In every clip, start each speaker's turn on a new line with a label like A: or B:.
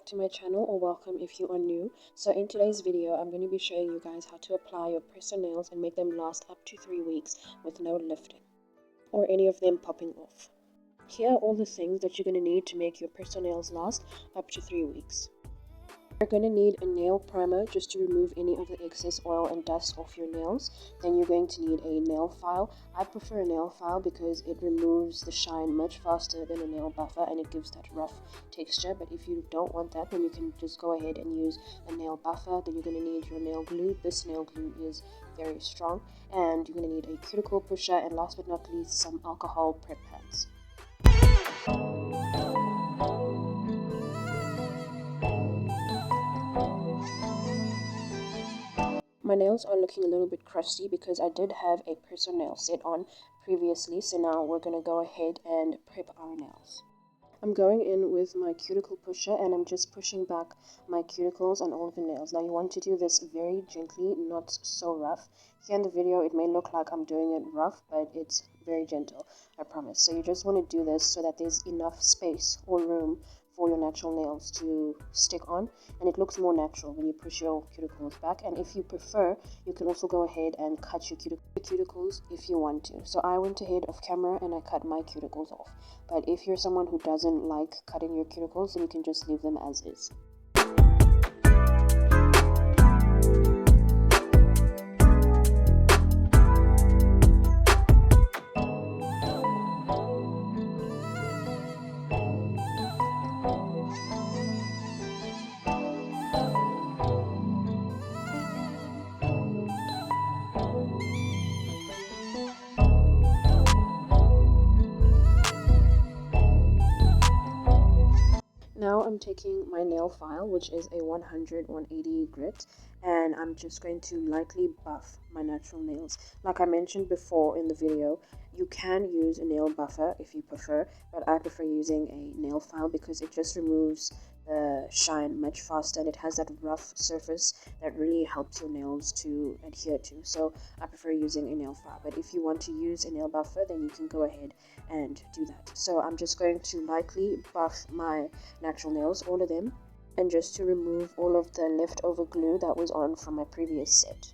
A: back to my channel, or welcome if you are new. So in today's video I'm going to be showing you guys how to apply your press-on nails and make them last up to 3 weeks with no lifting or any of them popping off. Here are all the things that you're going to need to make your press-on nails last up to 3 weeks. You're going to need a nail primer just to remove any of the excess oil and dust off your nails. Then you're going to need a nail file. I prefer a nail file because it removes the shine much faster than a nail buffer and it gives that rough texture. But if you don't want that, then you can just go ahead and use a nail buffer. Then you're going to need your nail glue. This nail glue is very strong. And you're going to need a cuticle pusher, and last but not least, some alcohol prep pads. My nails are looking a little bit crusty because I did have a press-on nail set on previously, so now we're going to go ahead and prep our nails. I'm going in with my cuticle pusher and I'm just pushing back my cuticles on all of the nails. Now you want to do this very gently, not so rough. Here in the video it may look like I'm doing it rough, but it's very gentle, I promise. So you just want to do this so that there's enough space or room for your natural nails to stick on, and it looks more natural when you push your cuticles back. And if you prefer, you can also go ahead and cut your cuticles if you want to. So I went ahead off camera and I cut my cuticles off, but if you're someone who doesn't like cutting your cuticles, then you can just leave them as is. Now I'm taking my nail file, which is a 100-180 grit, and I'm just going to lightly buff my natural nails. Like I mentioned before in the video, you can use a nail buffer if you prefer, but I prefer using a nail file because it just removes the shine much faster and it has that rough surface that really helps your nails to adhere to. So I prefer using a nail file, but if you want to use a nail buffer, then you can go ahead and do that. So I'm just going to lightly buff my natural nails, all of them, and just to remove all of the leftover glue that was on from my previous set.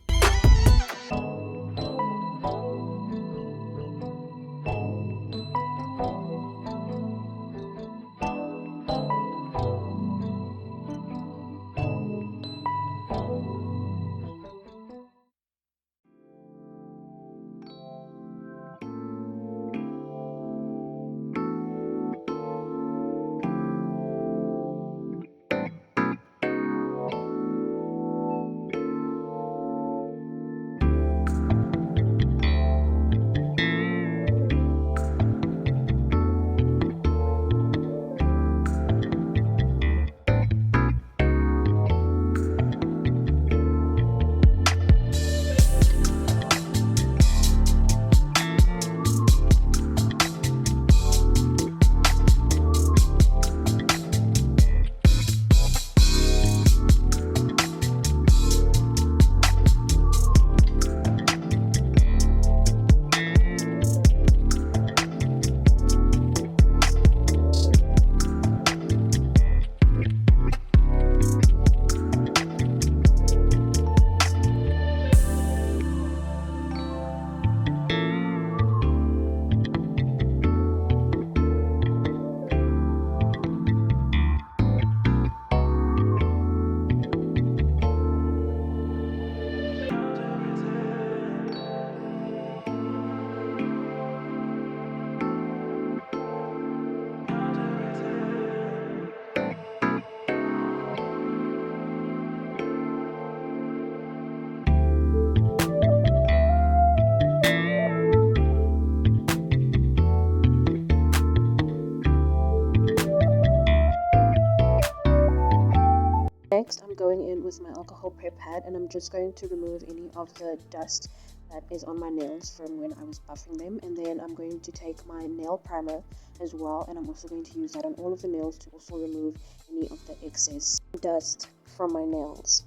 A: Next, I'm going in with my alcohol prep pad and I'm just going to remove any of the dust that is on my nails from when I was buffing them. And then I'm going to take my nail primer as well, and I'm also going to use that on all of the nails to also remove any of the excess dust from my nails.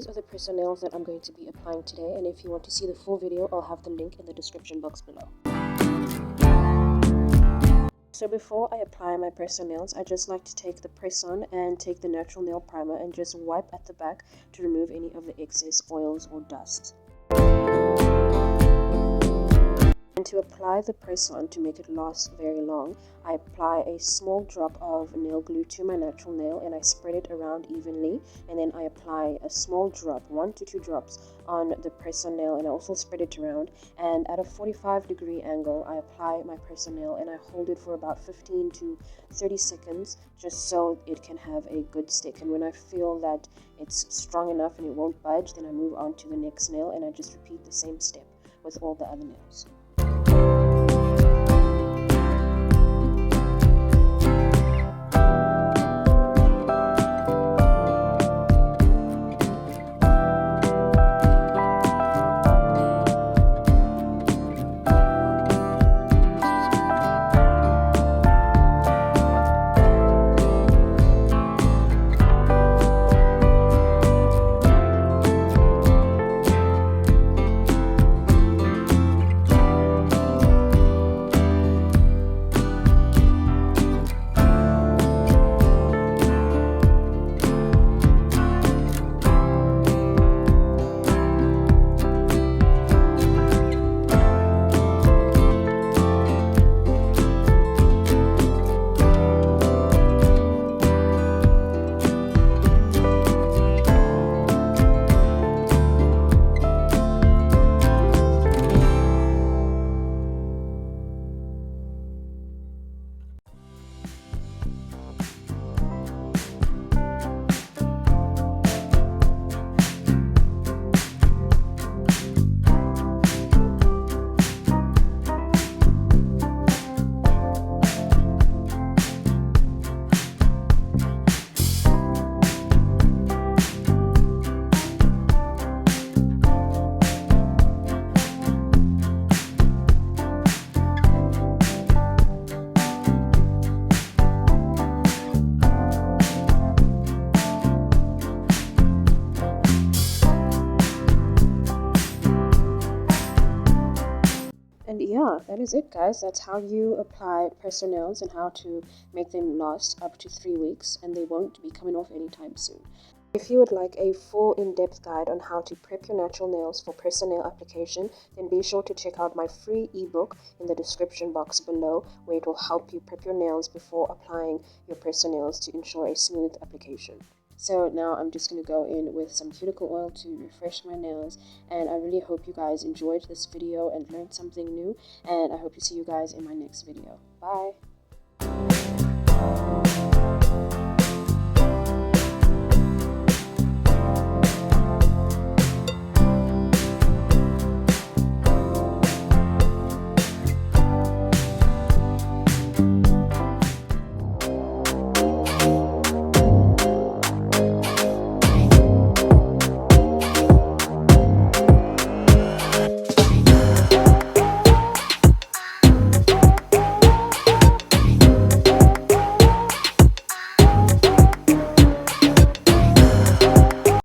A: these are the press-on nails that I'm going to be applying today, and if you want to see the full video, I'll have the link in the description box below. So before I apply my press-on nails, I just like to take the press-on and take the natural nail primer and just wipe at the back to remove any of the excess oils or dust. And to apply the press-on to make it last very long, I apply a small drop of nail glue to my natural nail and I spread it around evenly, and then I apply a small drop, 1 to 2 drops, on the press-on nail, and I also spread it around, and at a 45-degree angle I apply my press-on nail and I hold it for about 15 to 30 seconds just so it can have a good stick. And when I feel that it's strong enough and it won't budge, then I move on to the next nail and I just repeat the same step with all the other nails. And yeah, that is it, guys. That's how you apply press-on nails and how to make them last up to 3 weeks, and they won't be coming off anytime soon. If you would like a full in-depth guide on how to prep your natural nails for press-on nail application, then be sure to check out my free ebook in the description box below, where it will help you prep your nails before applying your press-on nails to ensure a smooth application. So now I'm just going to go in with some cuticle oil to refresh my nails, and I really hope you guys enjoyed this video and learned something new, and I hope to see you guys in my next video. Bye!